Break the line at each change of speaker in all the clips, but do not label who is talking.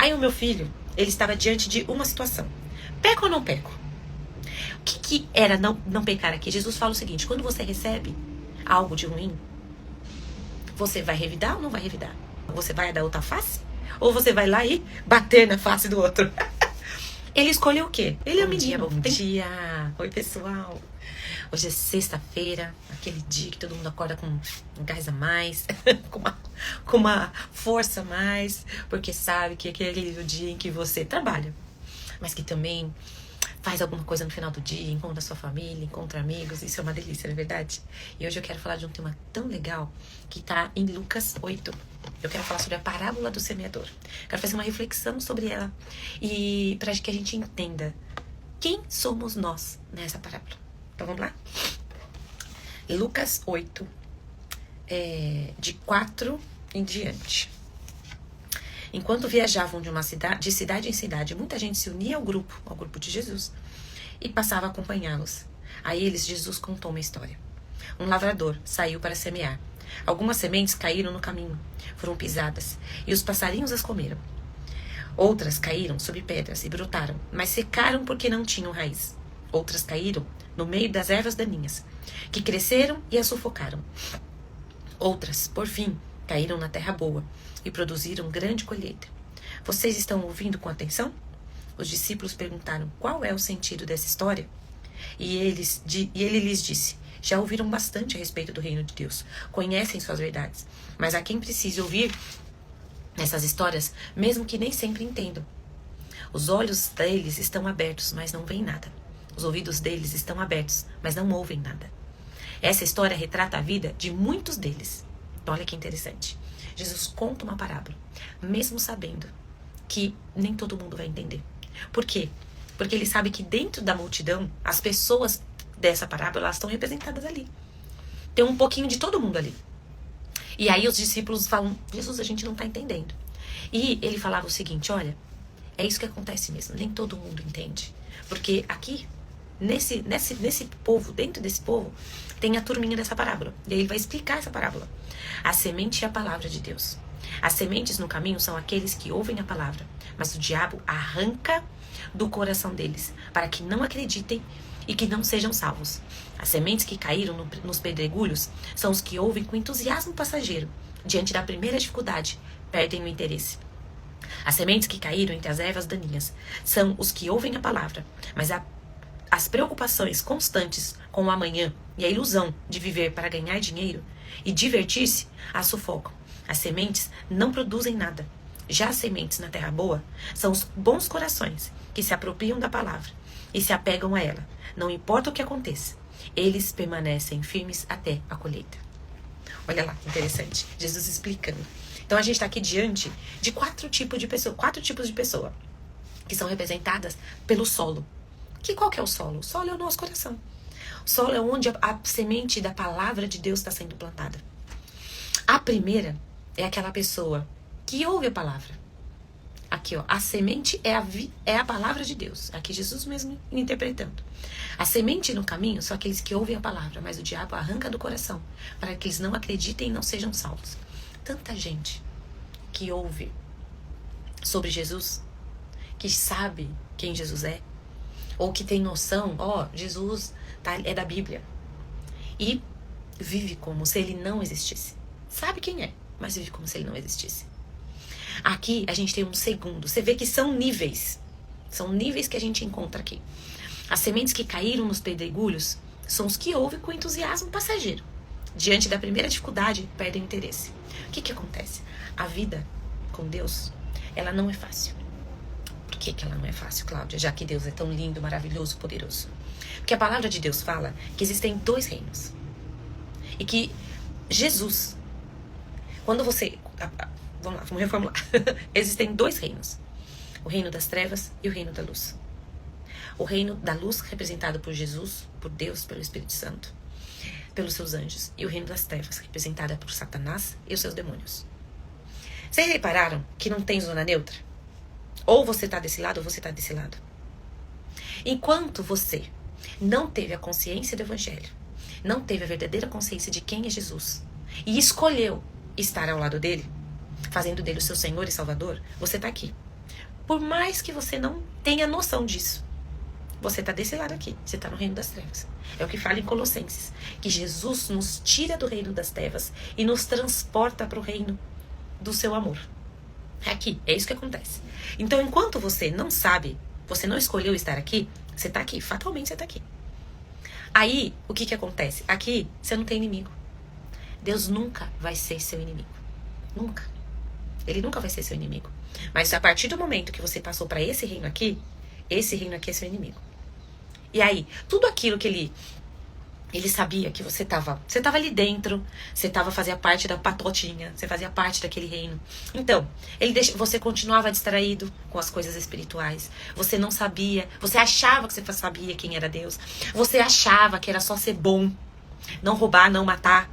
Aí o meu filho, ele estava diante de uma situação. Peco ou não peco? O que era não pecar aqui? Jesus fala o seguinte: quando você recebe algo de ruim, você vai revidar ou não vai revidar? Você vai dar outra face? Ou você vai lá e bater na face do outro? Ele escolheu o quê? Ele é um menino. Bom dia. Oi, pessoal. Hoje é sexta-feira, aquele dia que todo mundo acorda com um gás a mais, com uma força a mais, porque sabe que aquele é o dia em que você trabalha, mas que também faz alguma coisa no final do dia, encontra sua família, encontra amigos. Isso é uma delícia, não é verdade? E hoje eu quero falar de um tema tão legal que está em Lucas 8. Eu quero falar sobre a parábola do semeador. Quero fazer uma reflexão sobre ela e para que a gente entenda quem somos nós nessa parábola. Então vamos lá? Lucas 8, de 4 em diante. Enquanto viajavam de cidade em cidade, muita gente se unia ao grupo de Jesus, e passava a acompanhá-los. A eles, Jesus contou uma história. Um lavrador saiu para semear. Algumas sementes caíram no caminho, foram pisadas, e os passarinhos as comeram. Outras caíram sobre pedras e brotaram, mas secaram porque não tinham raiz. Outras caíram no meio das ervas daninhas, que cresceram e as sufocaram. Outras, por fim, caíram na terra boa e produziram grande colheita. Vocês estão ouvindo com atenção? Os discípulos perguntaram qual é o sentido dessa história. E ele lhes disse: já ouviram bastante a respeito do reino de Deus, conhecem suas verdades, mas há quem precise ouvir essas histórias, mesmo que nem sempre entendam. Os olhos deles estão abertos, mas não veem nada. Os ouvidos deles estão abertos, mas não ouvem nada. Essa história retrata a vida de muitos deles. Olha que interessante. Jesus conta uma parábola, mesmo sabendo que nem todo mundo vai entender. Por quê? Porque ele sabe que dentro da multidão, as pessoas dessa parábola, elas estão representadas ali. Tem um pouquinho de todo mundo ali. E aí os discípulos falam: Jesus, a gente não está entendendo. E ele falava o seguinte: olha, é isso que acontece mesmo, nem todo mundo entende. Porque aqui, nesse povo, dentro desse povo, tem a turminha dessa parábola. E aí ele vai explicar essa parábola. A semente é a palavra de Deus. As sementes no caminho são aqueles que ouvem a palavra, mas o diabo arranca do coração deles, para que não acreditem e que não sejam salvos. As sementes que caíram nos pedregulhos são os que ouvem com entusiasmo passageiro. Diante da primeira dificuldade, perdem o interesse. As sementes que caíram entre as ervas daninhas são os que ouvem a palavra, mas as preocupações constantes com o amanhã e a ilusão de viver para ganhar dinheiro e divertir-se as sufocam. As sementes não produzem nada. Já as sementes na terra boa são os bons corações que se apropriam da palavra e se apegam a ela. Não importa o que aconteça, eles permanecem firmes até a colheita. Olha lá, interessante. Jesus explicando. Então a gente está aqui diante de quatro tipos de pessoa que são representadas pelo solo. Qual que é o solo? O solo é o nosso coração. O solo é onde a semente da palavra de Deus está sendo plantada. A primeira é aquela pessoa que ouve a palavra. Aqui, ó, a semente é a palavra de Deus. Aqui Jesus mesmo interpretando. A semente no caminho são aqueles que ouvem a palavra, mas o diabo arranca do coração para que eles não acreditem e não sejam salvos. Tanta gente que ouve sobre Jesus, que sabe quem Jesus é, ou que tem noção, Jesus é da Bíblia, e vive como se ele não existisse. Sabe quem é, mas vive como se ele não existisse. Aqui a gente tem um segundo. Você vê que são níveis. São níveis que a gente encontra aqui. As sementes que caíram nos pedregulhos são os que ouvem com entusiasmo passageiro. Diante da primeira dificuldade, perdem o interesse. O que acontece? A vida com Deus, ela não é fácil. Por que ela não é fácil, Cláudia? Já que Deus é tão lindo, maravilhoso, poderoso. Porque a palavra de Deus fala que existem 2 reinos. E que Jesus, quando você... Vamos lá, vamos reformular. Existem 2 reinos. O reino das trevas e o reino da luz. O reino da luz representado por Jesus, por Deus, pelo Espírito Santo, pelos seus anjos. E o reino das trevas representada por Satanás e os seus demônios. Vocês repararam que não tem zona neutra? Ou você está desse lado ou você está desse lado. Enquanto você não teve a consciência do Evangelho, não teve a verdadeira consciência de quem é Jesus, e escolheu estar ao lado dele, fazendo dele o seu Senhor e Salvador, você está aqui. Por mais que você não tenha noção disso, você está desse lado aqui, você está no reino das trevas. É o que fala em Colossenses, que Jesus nos tira do reino das trevas e nos transporta para o reino do seu amor. É aqui, é isso que acontece. Então, enquanto você não sabe, você não escolheu estar aqui, você está aqui, fatalmente você está aqui. Aí, o que acontece? Aqui, você não tem inimigo. Deus nunca vai ser seu inimigo. Nunca. Ele nunca vai ser seu inimigo. Mas a partir do momento que você passou para esse reino aqui é seu inimigo. E aí, tudo aquilo que ele sabia que você estava ali dentro, fazia parte da patotinha, você fazia parte daquele reino. Então, você continuava distraído com as coisas espirituais. Você não sabia, você achava que você sabia quem era Deus. Você achava que era só ser bom, não roubar, não matar,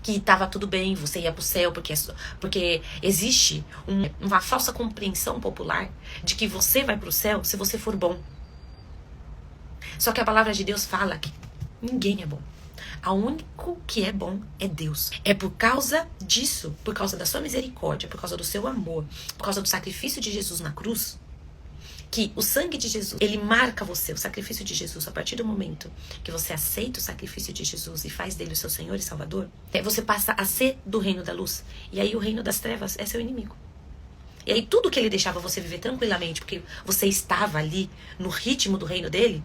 que estava tudo bem, você ia pro céu, porque existe uma falsa compreensão popular de que você vai pro céu se você for bom. Só que a palavra de Deus fala que ninguém é bom. O único que é bom é Deus. É por causa disso, por causa da sua misericórdia, por causa do seu amor, por causa do sacrifício de Jesus na cruz, que o sangue de Jesus, ele marca você, o sacrifício de Jesus. A partir do momento que você aceita o sacrifício de Jesus e faz dele o seu Senhor e Salvador, você passa a ser do reino da luz. E aí o reino das trevas é seu inimigo. E aí tudo que ele deixava você viver tranquilamente, porque você estava ali no ritmo do reino dele,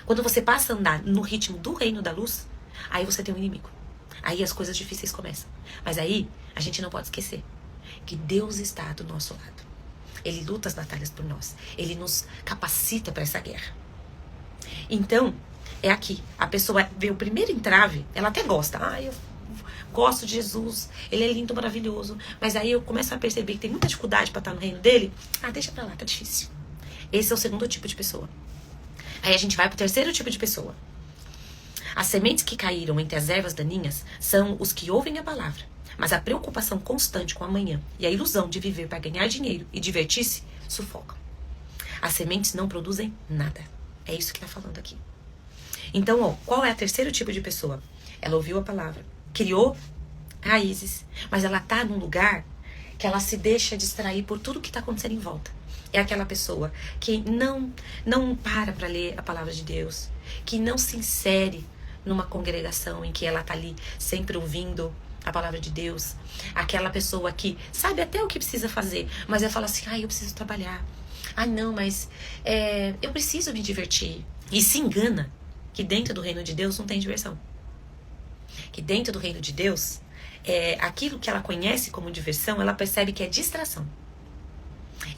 quando você passa a andar no ritmo do reino da luz, aí você tem um inimigo. Aí as coisas difíceis começam. Mas aí a gente não pode esquecer que Deus está do nosso lado. Ele luta as batalhas por nós. Ele nos capacita para essa guerra. Então, é aqui. A pessoa vê o primeiro entrave, ela até gosta. Eu gosto de Jesus, ele é lindo, maravilhoso. Mas aí eu começo a perceber que tem muita dificuldade para estar no reino dele. Deixa pra lá, tá difícil. Esse é o segundo tipo de pessoa. Aí a gente vai pro terceiro tipo de pessoa. As sementes que caíram entre as ervas daninhas são os que ouvem a palavra, mas a preocupação constante com o amanhã e a ilusão de viver para ganhar dinheiro e divertir-se sufocam. As sementes não produzem nada. É isso que está falando aqui. Então, qual é o terceiro tipo de pessoa? Ela ouviu a palavra, criou raízes, mas ela está num lugar que ela se deixa distrair por tudo que está acontecendo em volta. É aquela pessoa que não para ler a palavra de Deus, que não se insere numa congregação em que ela está ali sempre ouvindo a palavra de Deus. Aquela pessoa que sabe até o que precisa fazer, mas ela fala assim, eu preciso trabalhar. Não, mas eu preciso me divertir. E se engana que dentro do reino de Deus não tem diversão. Que dentro do reino de Deus, aquilo que ela conhece como diversão, ela percebe que é distração.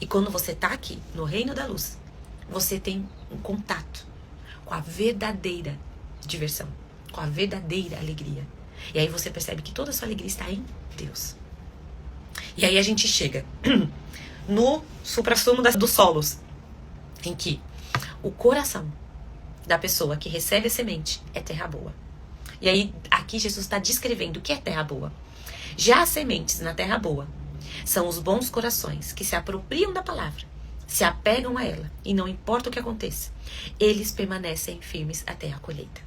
E quando você está aqui, no reino da luz, você tem um contato com a verdadeira diversão, com a verdadeira alegria. E aí você percebe que toda a sua alegria está em Deus. E aí a gente chega no suprassumo dos solos, em que o coração da pessoa que recebe a semente é terra boa. E aí aqui Jesus está descrevendo o que é terra boa. Já as sementes na terra boa são os bons corações que se apropriam da palavra, se apegam a ela e não importa o que aconteça, eles permanecem firmes até a colheita.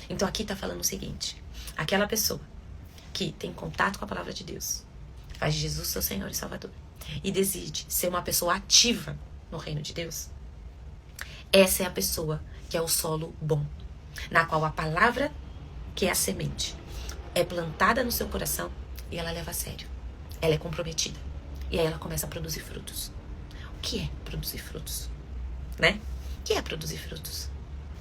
Então aqui está falando o seguinte, aquela pessoa que tem contato com a palavra de Deus, faz de Jesus seu Senhor e Salvador e decide ser uma pessoa ativa no reino de Deus, essa é a pessoa que é o solo bom, na qual a palavra, que é a semente, é plantada no seu coração e ela leva a sério. Ela é comprometida. E aí ela começa a produzir frutos. O que é produzir frutos? Né? O que é produzir frutos?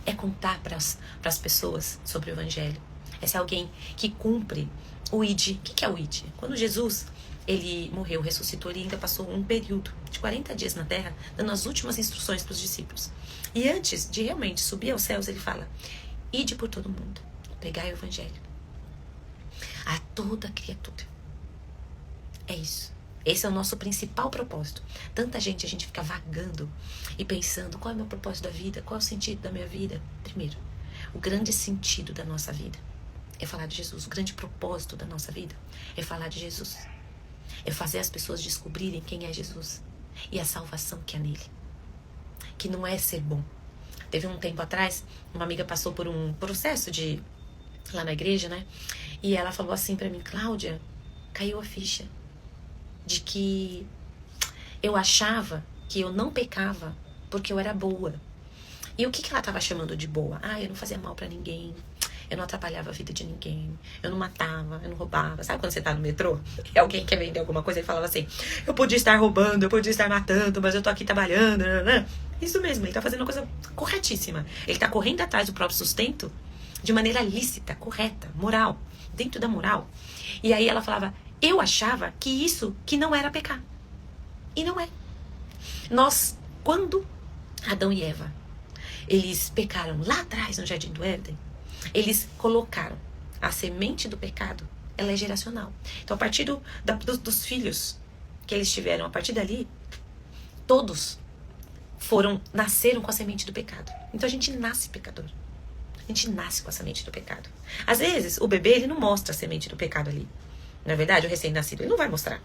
É contar para as pessoas sobre o Evangelho. É ser alguém que cumpre o ID. O que é o ID? Quando Jesus ele morreu, ressuscitou, ele ainda passou um período de 40 dias na terra, dando as últimas instruções para os discípulos. E antes de realmente subir aos céus, ele fala, ide por todo mundo, pregai o Evangelho a toda criatura. É isso. Esse é o nosso principal propósito. Tanta gente, a gente fica vagando e pensando, qual é o meu propósito da vida? Qual é o sentido da minha vida? Primeiro, o grande sentido da nossa vida é falar de Jesus. O grande propósito da nossa vida é falar de Jesus. É fazer as pessoas descobrirem quem é Jesus e a salvação que há nele. Que não é ser bom. Teve um tempo atrás, uma amiga passou por um processo lá na igreja, né? E ela falou assim pra mim, Cláudia, caiu a ficha de que Eu achava que eu não pecava porque eu era boa. E o que ela estava chamando de boa? Ah, eu não fazia mal pra ninguém. Eu não atrapalhava a vida de ninguém. Eu não matava, eu não roubava. Sabe quando você tá no metrô e alguém quer vender alguma coisa e falava assim: eu podia estar roubando, eu podia estar matando, mas eu tô aqui trabalhando. Né? Isso mesmo, ele tá fazendo uma coisa corretíssima. Ele tá correndo atrás do próprio sustento de maneira lícita, correta, moral, dentro da moral. E aí ela falava: eu achava que isso que não era pecar. E não é. Nós, quando Adão e Eva, eles pecaram lá atrás no Jardim do Éden, eles colocaram a semente do pecado, ela é geracional. Então, a partir dos filhos que eles tiveram, a partir dali, todos nasceram com a semente do pecado. Então, a gente nasce pecador. A gente nasce com a semente do pecado. Às vezes, o bebê, ele não mostra a semente do pecado ali. Na verdade, o recém-nascido, ele não vai mostrar.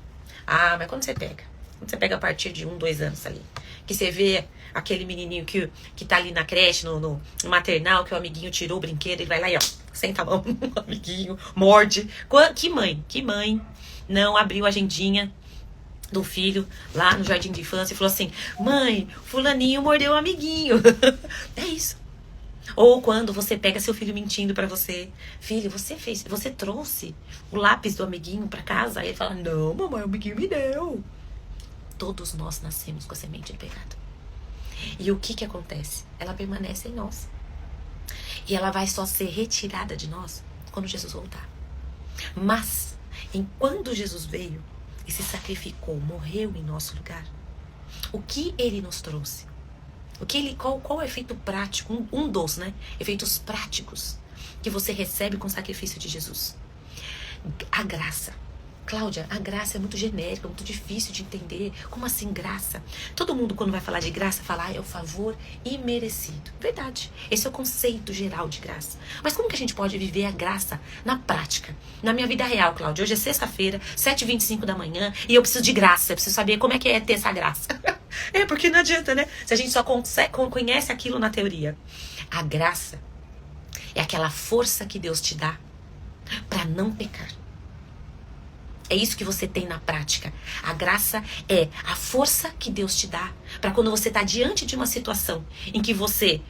Ah, mas quando você pega a partir de 1, 2 anos ali, que você vê aquele menininho que tá ali na creche, no maternal, que o amiguinho tirou o brinquedo, ele vai lá e ó, senta a mão no amiguinho, morde. Que mãe não abriu a agendinha do filho lá no jardim de infância e falou assim: mãe, fulaninho mordeu o amiguinho. É isso. Ou quando você pega seu filho mentindo pra você: filho, você trouxe o lápis do amiguinho pra casa? Aí ele fala: não, mamãe, o amiguinho me deu. Todos nós nascemos com a semente do pecado. E o que acontece? Ela permanece em nós. E ela vai só ser retirada de nós quando Jesus voltar. Mas, enquanto Jesus veio e se sacrificou, morreu em nosso lugar, o que ele nos trouxe? Qual é o efeito prático? Um dos, efeitos práticos que você recebe com o sacrifício de Jesus? A graça. Cláudia, a graça é muito genérica, muito difícil de entender. Como assim graça? Todo mundo, quando vai falar de graça, fala: é o favor imerecido. Verdade. Esse é o conceito geral de graça. Mas como que a gente pode viver a graça na prática? Na minha vida real, Cláudia. Hoje é sexta-feira, 7h25 da manhã, e eu preciso de graça. Eu preciso saber como é que é ter essa graça. É, porque não adianta, né? Se a gente só conhece aquilo na teoria. A graça é aquela força que Deus te dá para não pecar. É isso que você tem na prática. A graça é a força que Deus te dá para quando você está diante de uma situação em que você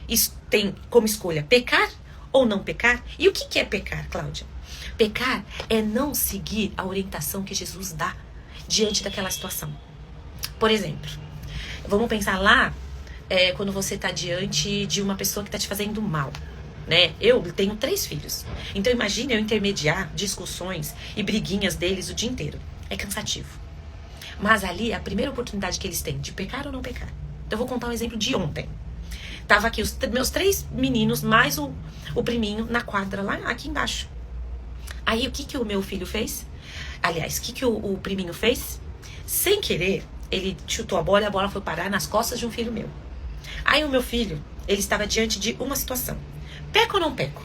tem como escolha pecar ou não pecar. E o que é pecar, Cláudia? Pecar é não seguir a orientação que Jesus dá diante daquela situação. Por exemplo, vamos pensar lá quando você está diante de uma pessoa que está te fazendo mal. Eu tenho 3 filhos. Então imagine eu intermediar discussões e briguinhas deles o dia inteiro. É cansativo. Mas ali é a primeira oportunidade que eles têm de pecar ou não pecar. Então eu vou contar um exemplo de ontem. Tava aqui os meus 3 meninos, mais o priminho, na quadra lá aqui embaixo. Aí o que o meu filho fez? Aliás, o que o priminho fez? Sem querer, ele chutou a bola e a bola foi parar nas costas de um filho meu. Aí o meu filho, ele estava diante de uma situação. Peco ou não peco?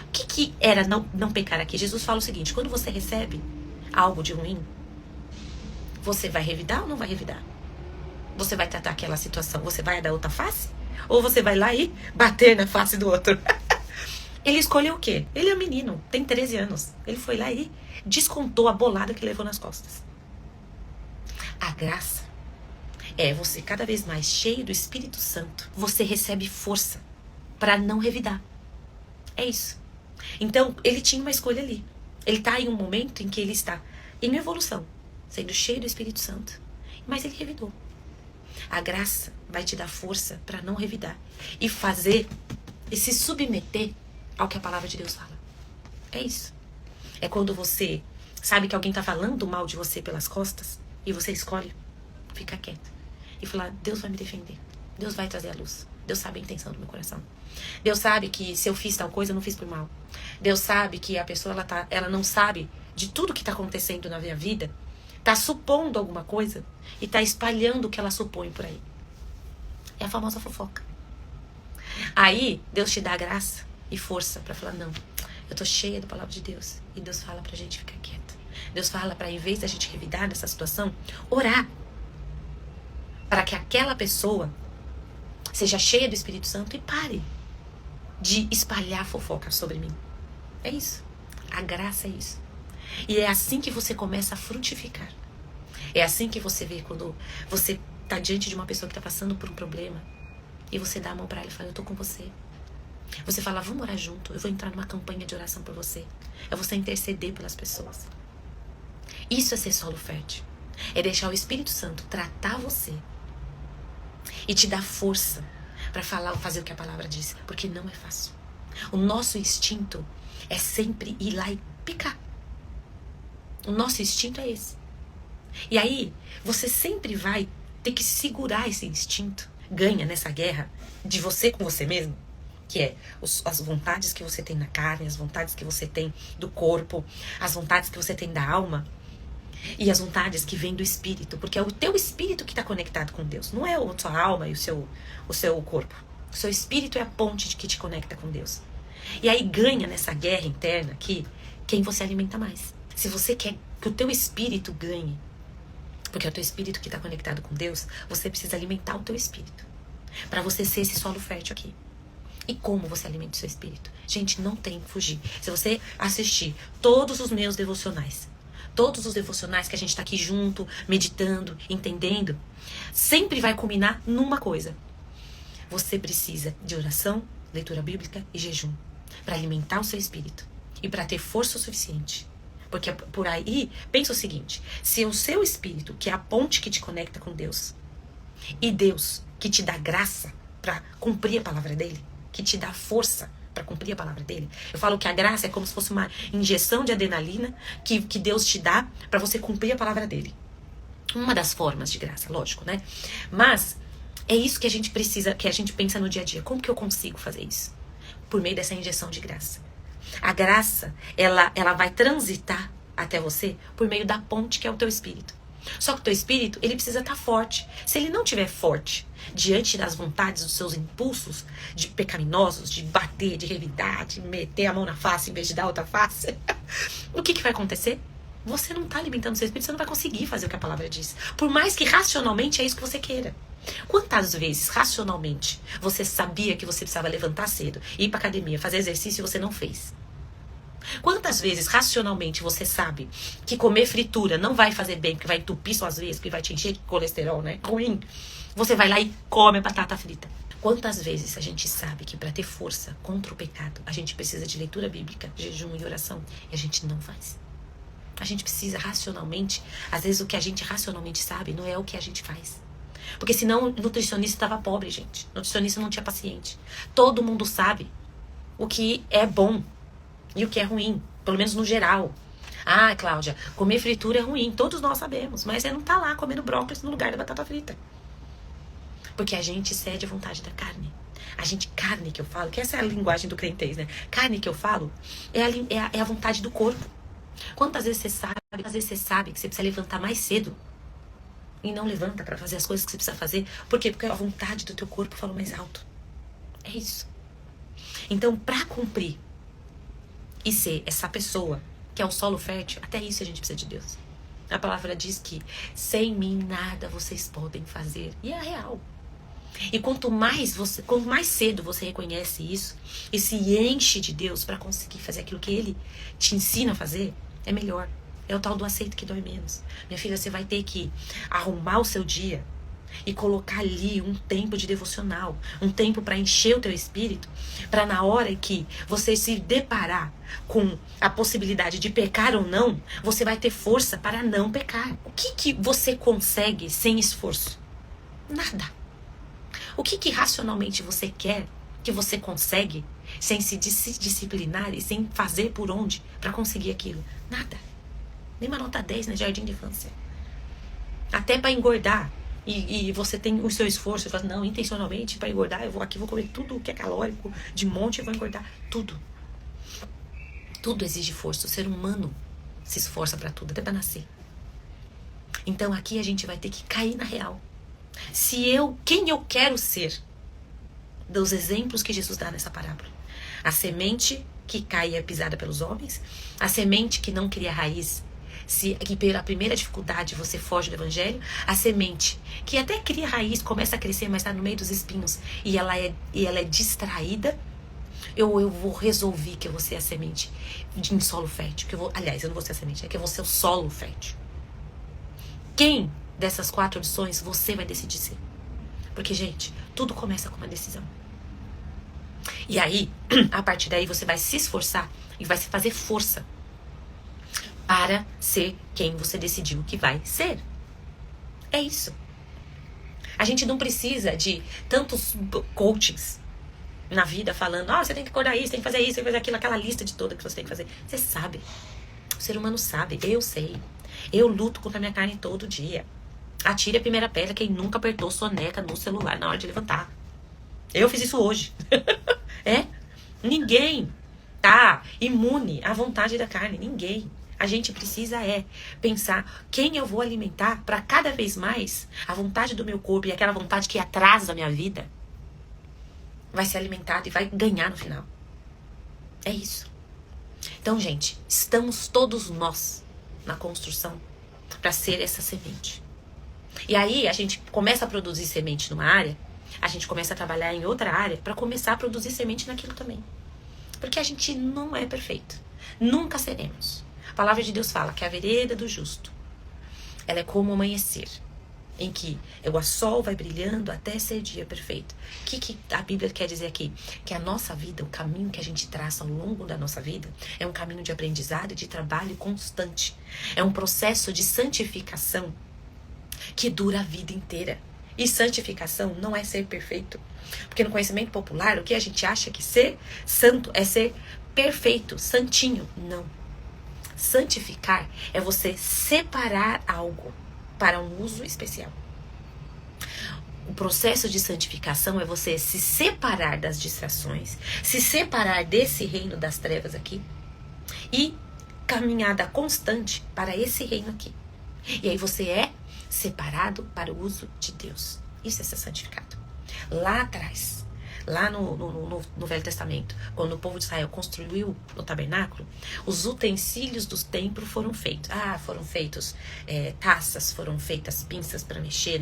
O que era não pecar aqui? Jesus fala o seguinte: quando você recebe algo de ruim, você vai revidar ou não vai revidar? Você vai tratar aquela situação, você vai dar outra face? Ou você vai lá e bater na face do outro? Ele escolheu o quê? Ele é um menino, tem 13 anos. Ele foi lá e descontou a bolada que levou nas costas. A graça é você cada vez mais cheio do Espírito Santo. Você recebe força para não revidar. É isso. Então, ele tinha uma escolha ali. Ele está em um momento em que ele está em evolução, sendo cheio do Espírito Santo. Mas ele revidou. A graça vai te dar força para não revidar. E fazer, e se submeter ao que a palavra de Deus fala. É isso. É quando você sabe que alguém está falando mal de você pelas costas e você escolhe ficar quieto e falar: Deus vai me defender. Deus vai trazer a luz. Deus sabe a intenção do meu coração. Deus sabe que se eu fiz tal coisa, eu não fiz por mal. Deus sabe que a pessoa ela não sabe de tudo que está acontecendo na minha vida, está supondo alguma coisa e está espalhando o que ela supõe por aí. É a famosa fofoca. Aí Deus te dá graça e força para falar: não, eu tô cheia da palavra de Deus. E Deus fala pra gente ficar quieto. Deus fala para, em vez da gente revidar nessa situação, orar para que aquela pessoa seja cheia do Espírito Santo e pare de espalhar fofoca sobre mim. É isso. A graça é isso. E é assim que você começa a frutificar. É assim que você vê quando você tá diante de uma pessoa que tá passando por um problema e você dá a mão pra ela e fala, eu tô com você. Você fala, vamos orar junto, eu vou entrar numa campanha de oração por você. É você interceder pelas pessoas. Isso é ser solo fértil. É deixar o Espírito Santo tratar você e te dar força pra fazer o que a palavra diz, porque não é fácil. O nosso instinto é sempre ir lá e picar. O nosso instinto é esse. E aí, você sempre vai ter que segurar esse instinto. Ganha nessa guerra de você com você mesmo, que é as vontades que você tem na carne, as vontades que você tem do corpo, as vontades que você tem da alma e as vontades que vêm do espírito, porque é o teu espírito que está conectado com Deus, não é a sua alma e o seu corpo. O seu espírito é a ponte que te conecta com Deus. E aí ganha nessa guerra interna aqui quem você alimenta mais. Se você quer que o teu espírito ganhe, porque é o teu espírito que está conectado com Deus, você precisa alimentar o teu espírito para você ser esse solo fértil aqui. E como você alimenta o seu espírito? Gente, não tem que fugir. Se você assistir todos os meus devocionais, todos os devocionais que a gente tá aqui junto, meditando, entendendo, sempre vai culminar numa coisa. Você precisa de oração, leitura bíblica e jejum para alimentar o seu espírito e para ter força o suficiente. Porque por aí, pensa o seguinte, se o seu espírito, que é a ponte que te conecta com Deus, e Deus, que te dá graça para cumprir a palavra dele, que te dá força para cumprir a palavra dele. Eu falo que a graça é como se fosse uma injeção de adrenalina que Deus te dá para você cumprir a palavra dele. Uma das formas de graça, lógico, né? Mas é isso que a gente precisa, que a gente pensa no dia a dia. Como que eu consigo fazer isso? Por meio dessa injeção de graça. A graça, ela vai transitar até você por meio da ponte que é o teu espírito. Só que o teu espírito, ele precisa estar forte. Se ele não estiver forte diante das vontades, dos seus impulsos de pecaminosos, de bater, de revidar, de meter a mão na face em vez de dar outra face, o que vai acontecer? Você não está alimentando o seu espírito, você não vai conseguir fazer o que a palavra diz. Por mais que racionalmente é isso que você queira. Quantas vezes, racionalmente, você sabia que você precisava levantar cedo, ir para academia, fazer exercício e você não fez? Quantas vezes, racionalmente, você sabe que comer fritura não vai fazer bem, porque vai entupir suas veias, porque vai te encher de colesterol, né? Ruim. Você vai lá e come a batata frita. Quantas vezes a gente sabe que para ter força contra o pecado, a gente precisa de leitura bíblica, jejum e oração, e a gente não faz? A gente precisa racionalmente, às vezes o que a gente racionalmente sabe não é o que a gente faz. Porque senão o nutricionista estava pobre, gente. O nutricionista não tinha paciente. Todo mundo sabe o que é bom e o que é ruim, pelo menos no geral. Ah, Cláudia, comer fritura é ruim, todos nós sabemos, mas você não tá lá comendo brócolis no lugar da batata frita. Porque a gente cede à vontade da carne. A gente, carne que eu falo, que essa é a linguagem do crentez, né? Carne que eu falo é a vontade do corpo. Quantas vezes você sabe que você precisa levantar mais cedo e não levanta para fazer as coisas que você precisa fazer? Por quê? Porque a vontade do teu corpo fala mais alto. É isso. Então, para cumprir e ser essa pessoa que é o solo fértil, até isso a gente precisa de Deus. A palavra diz que sem mim nada vocês podem fazer. E é real. E quanto mais cedo você reconhece isso e se enche de Deus para conseguir fazer aquilo que Ele te ensina a fazer, é melhor. É o tal do aceito que dói menos. Minha filha, você vai ter que arrumar o seu dia e colocar ali um tempo de devocional, um tempo para encher o teu espírito, para na hora que você se deparar com a possibilidade de pecar ou não, você vai ter força para não pecar. O que você consegue sem esforço? Nada. O que racionalmente você quer que você consegue sem se disciplinar e sem fazer por onde para conseguir aquilo? Nada. Nem uma nota 10 no jardim de infância. Até para engordar. E você tem o seu esforço, você fala, não, intencionalmente para engordar, eu vou comer tudo que é calórico, de monte, eu vou engordar tudo. Tudo exige força. O ser humano se esforça para tudo, até para nascer. Então aqui a gente vai ter que cair na real. Quem eu quero ser? Dos exemplos que Jesus dá nessa parábola. A semente que cai e é pisada pelos homens, a semente que não cria raiz, que pela primeira dificuldade você foge do evangelho, a semente que até cria raiz, começa a crescer, mas está no meio dos espinhos e ela é distraída. Eu vou resolver que eu vou ser a semente em solo fértil. Aliás, eu não vou ser a semente, é que eu vou ser o solo fértil. quem dessas 4 opções você vai decidir ser. Porque, gente, tudo começa com uma decisão. E aí, a partir daí, você vai se esforçar e vai se fazer força para ser quem você decidiu que vai ser. É isso. A gente não precisa de tantos coachings na vida falando, você tem que acordar isso, tem que fazer isso, tem que fazer aquilo, aquela lista de toda que você tem que fazer. Você sabe. O ser humano sabe. Eu sei. Eu luto contra a minha carne todo dia. Atire a primeira pedra quem nunca apertou soneca no celular na hora de levantar. Eu fiz isso hoje. Ninguém tá imune à vontade da carne. Ninguém. A gente precisa pensar quem eu vou alimentar para cada vez mais a vontade do meu corpo e aquela vontade que atrasa a minha vida vai ser alimentada e vai ganhar no final. É isso. Então, gente, estamos todos nós na construção para ser essa semente. E aí a gente começa a produzir semente numa área, a gente começa a trabalhar em outra área para começar a produzir semente naquilo também. Porque a gente não é perfeito. Nunca seremos. A palavra de Deus fala que a vereda do justo, ela é como o amanhecer, em que o sol vai brilhando até ser dia perfeito. O que a Bíblia quer dizer aqui? Que a nossa vida, o caminho que a gente traça ao longo da nossa vida, é um caminho de aprendizado e de trabalho constante. É um processo de santificação que dura a vida inteira. E santificação não é ser perfeito. Porque no conhecimento popular, o que a gente acha que ser santo é ser perfeito, santinho. Não. Santificar é você separar algo para um uso especial. O processo de santificação é você se separar das distrações, se separar desse reino das trevas aqui e caminhada constante para esse reino aqui. E aí você é separado para o uso de Deus. Isso é ser santificado. Lá atrás, lá no Velho Testamento, quando o povo de Israel construiu o tabernáculo, os utensílios do templo foram feitos. Foram feitos taças, foram feitas pinças para mexer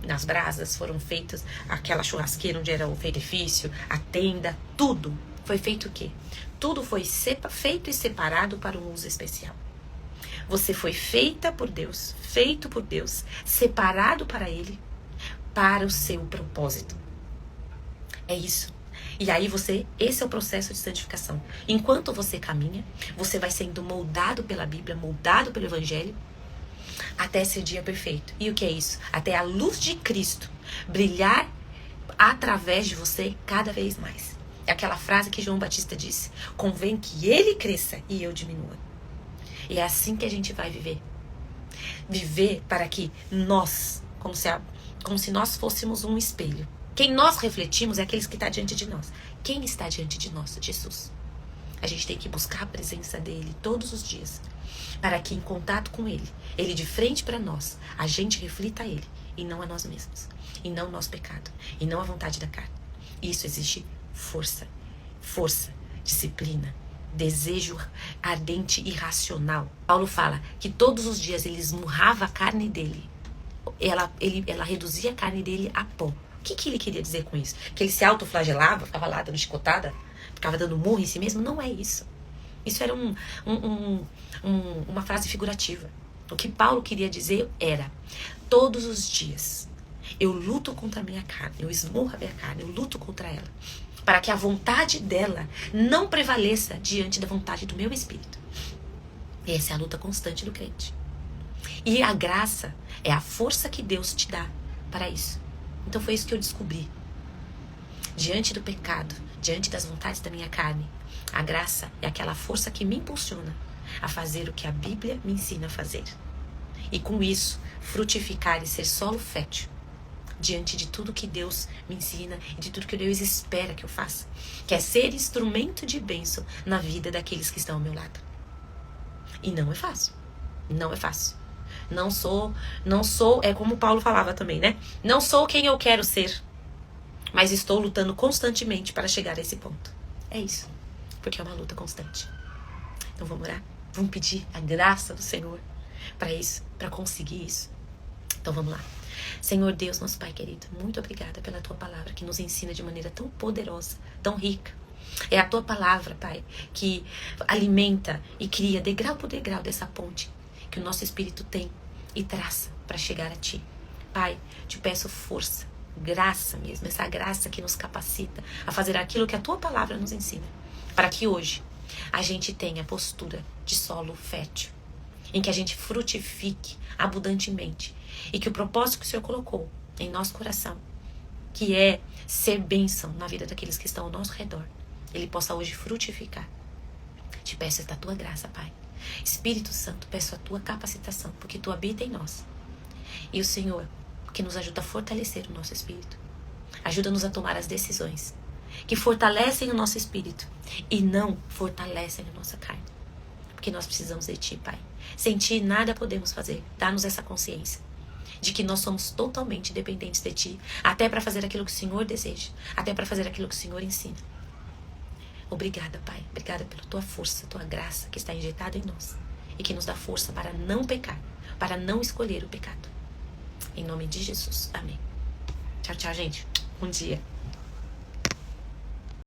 nas brasas, foram feitas aquela churrasqueira onde era o feirifício, a tenda, tudo. Foi feito o quê? Tudo foi feito e separado para um uso especial. Você foi feita por Deus, feito por Deus, separado para Ele, para o seu propósito. É isso. E aí esse é o processo de santificação. Enquanto você caminha, você vai sendo moldado pela Bíblia, moldado pelo Evangelho, até ser dia perfeito. E o que é isso? Até a luz de Cristo brilhar através de você cada vez mais. É aquela frase que João Batista disse: convém que ele cresça e eu diminua. E é assim que a gente vai viver. Viver para que nós, como se nós fôssemos um espelho. Quem nós refletimos é aqueles que estão diante de nós. Quem está diante de nós? Jesus. A gente tem que buscar a presença dele todos os dias, para que em contato com ele de frente para nós, a gente reflita a ele, e não a nós mesmos, e não o nosso pecado, e não a vontade da carne. Isso existe força, disciplina, desejo ardente e racional. Paulo fala que todos os dias ele esmurrava a carne dele, ela reduzia a carne dele a pó. O que ele queria dizer com isso? Que ele se autoflagelava, ficava lá dando chicotada, ficava dando murro em si mesmo? Não é isso. Isso era uma frase figurativa. O que Paulo queria dizer era: todos os dias eu luto contra a minha carne, eu esmurro a minha carne, eu luto contra ela, para que a vontade dela não prevaleça diante da vontade do meu espírito. E essa é a luta constante do crente. E a graça é a força que Deus te dá para isso. Então foi isso que eu descobri. Diante do pecado, diante das vontades da minha carne, a graça é aquela força que me impulsiona a fazer o que a Bíblia me ensina a fazer. E com isso, frutificar e ser solo fértil diante de tudo que Deus me ensina e de tudo que Deus espera que eu faça. Que é ser instrumento de bênção na vida daqueles que estão ao meu lado. E não é fácil. Não é fácil. Não sou, é como Paulo falava também, né? Não sou quem eu quero ser, mas estou lutando constantemente para chegar a esse ponto. É isso, porque é uma luta constante. Então vamos orar? Vamos pedir a graça do Senhor para isso, para conseguir isso. Então vamos lá. Senhor Deus, nosso Pai querido, muito obrigada pela Tua palavra que nos ensina de maneira tão poderosa, tão rica. É a Tua palavra, Pai, que alimenta e cria degrau por degrau dessa ponte que o nosso espírito tem e traça para chegar a Ti. Pai, te peço força, graça mesmo, essa graça que nos capacita a fazer aquilo que a Tua palavra nos ensina, para que hoje a gente tenha postura de solo fértil, em que a gente frutifique abundantemente e que o propósito que o Senhor colocou em nosso coração, que é ser bênção na vida daqueles que estão ao nosso redor, Ele possa hoje frutificar. Te peço esta Tua graça, Pai. Espírito Santo, peço a Tua capacitação, porque Tu habita em nós. E o Senhor, que nos ajuda a fortalecer o nosso espírito. Ajuda-nos a tomar as decisões que fortalecem o nosso espírito e não fortalecem a nossa carne. Porque nós precisamos de Ti, Pai. Sem Ti nada podemos fazer. Dá-nos essa consciência de que nós somos totalmente dependentes de Ti, até para fazer aquilo que o Senhor deseja, até para fazer aquilo que o Senhor ensina. Obrigada, Pai. Obrigada pela Tua força, Tua graça que está injetada em nós e que nos dá força para não pecar, para não escolher o pecado. Em nome de Jesus. Amém. Tchau, tchau, gente. Bom dia.